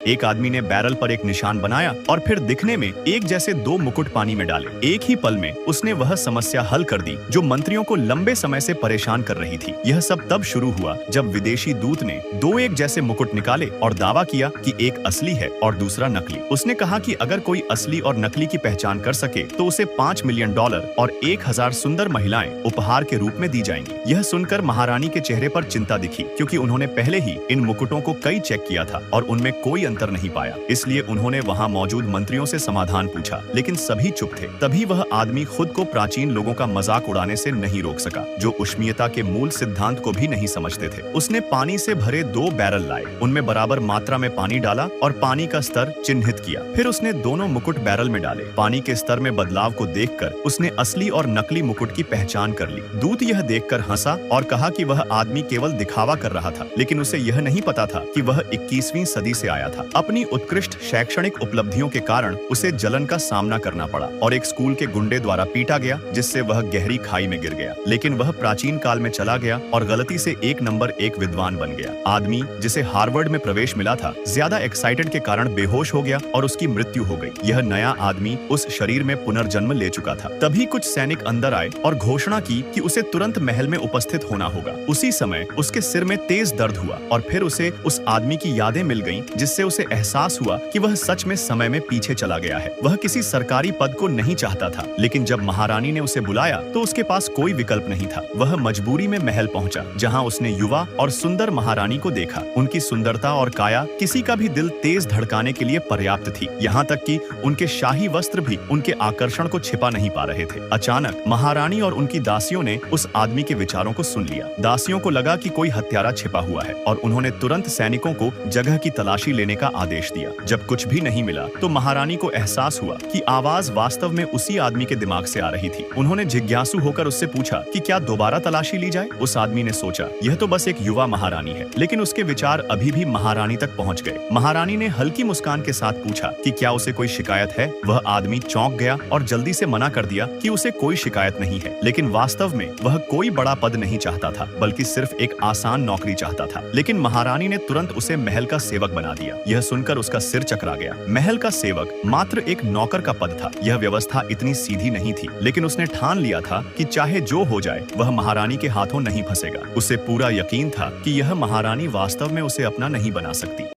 एक आदमी ने बैरल पर एक निशान बनाया और फिर दिखने में एक जैसे दो मुकुट पानी में डाले। एक ही पल में उसने वह समस्या हल कर दी जो मंत्रियों को लंबे समय से परेशान कर रही थी। यह सब तब शुरू हुआ जब विदेशी दूत ने दो एक जैसे मुकुट निकाले और दावा किया कि एक असली है और दूसरा नकली। उसने कहा कि अगर कोई असली और नकली की पहचान कर सके तो उसे $5 मिलियन और 1000 सुंदर महिलाएं उपहार के रूप में दी जाएंगी। यह सुनकर महारानी के चेहरे पर चिंता दिखी, क्योंकि उन्होंने पहले ही इन मुकुटों को कई चेक किया था और उनमें कोई अंतर नहीं पाया। इसलिए उन्होंने वहां मौजूद मंत्रियों से समाधान पूछा, लेकिन सभी चुप थे। तभी वह आदमी खुद को प्राचीन लोगों का मजाक उड़ाने से नहीं रोक सका, जो उष्मीयता के मूल सिद्धांत को भी नहीं समझते थे। उसने पानी से भरे 2 बैरल लाए, उनमें बराबर मात्रा में पानी डाला और पानी का स्तर चिन्हित किया। फिर उसने दोनों मुकुट बैरल में डाले। पानी के स्तर में बदलाव को देखकर उसने असली और नकली मुकुट की पहचान कर ली। दूत यह देखकर हंसा और कहा कि वह आदमी केवल दिखावा कर रहा था, लेकिन उसे यह नहीं पता था कि वह 21वीं सदी से आया था। अपनी उत्कृष्ट शैक्षणिक उपलब्धियों के कारण उसे जलन का सामना करना पड़ा और एक स्कूल के गुंडे द्वारा पीटा गया, जिससे वह गहरी खाई में गिर गया। लेकिन वह प्राचीन काल में चला गया और गलती से 1 नंबर 1 विद्वान बन गया। आदमी जिसे हार्वर्ड में प्रवेश मिला था, ज्यादा एक्साइटेड के कारण बेहोश हो गया और उसकी मृत्यु हो गई। यह नया आदमी उस शरीर में पुनर्जन्म ले चुका था। तभी कुछ सैनिक अंदर आए और घोषणा की कि उसे तुरंत महल में उपस्थित होना होगा। उसी समय उसके सिर में तेज दर्द हुआ और फिर उसे उस आदमी की यादें मिल गईं, जिससे उसे एहसास हुआ कि वह सच में समय में पीछे चला गया है। वह किसी सरकारी पद को नहीं चाहता था, लेकिन जब महारानी ने उसे बुलाया तो उसके पास कोई विकल्प नहीं था। वह मजबूरी में महल पहुंचा, जहां उसने युवा और सुंदर महारानी को देखा। उनकी सुंदरता और काया किसी का भी दिल तेज धड़काने के लिए पर्याप्त थी। यहाँ तक कि उनके शाही वस्त्र भी उनके आकर्षण को छिपा नहीं पा रहे थे। अचानक महारानी और उनकी दासियों ने उस आदमी के विचारों को सुन लिया। दासियों को लगा कि कोई हत्यारा छिपा हुआ है और उन्होंने तुरंत सैनिकों को जगह की तलाशी लेने का आदेश दिया। जब कुछ भी नहीं मिला तो महारानी को एहसास हुआ कि आवाज वास्तव में उसी आदमी के दिमाग से आ रही थी। उन्होंने जिज्ञासु होकर उससे पूछा कि क्या दोबारा तलाशी ली जाए। उस आदमी ने सोचा, यह तो बस एक युवा महारानी है, लेकिन उसके विचार अभी भी महारानी तक पहुंच गए। महारानी ने हल्की मुस्कान के साथ पूछा कि क्या उसे कोई शिकायत है। वह आदमी चौंक गया और जल्दी से मना कर दिया कि उसे कोई शिकायत नहीं है, लेकिन वास्तव में वह कोई बड़ा पद नहीं चाहता था, बल्कि सिर्फ एक आसान नौकरी चाहता था। लेकिन महारानी ने तुरंत उसे महल का सेवक बना दिया। यह सुनकर उसका सिर चकरा गया। महल का सेवक मात्र एक नौकर का पद था। यह व्यवस्था इतनी सीधी नहीं थी, लेकिन उसने ठान लिया था कि चाहे जो हो जाए वह महारानी के हाथों नहीं फंसेगा। उसे पूरा यकीन था कि यह महारानी वास्तव में उसे अपना नहीं बना सकती।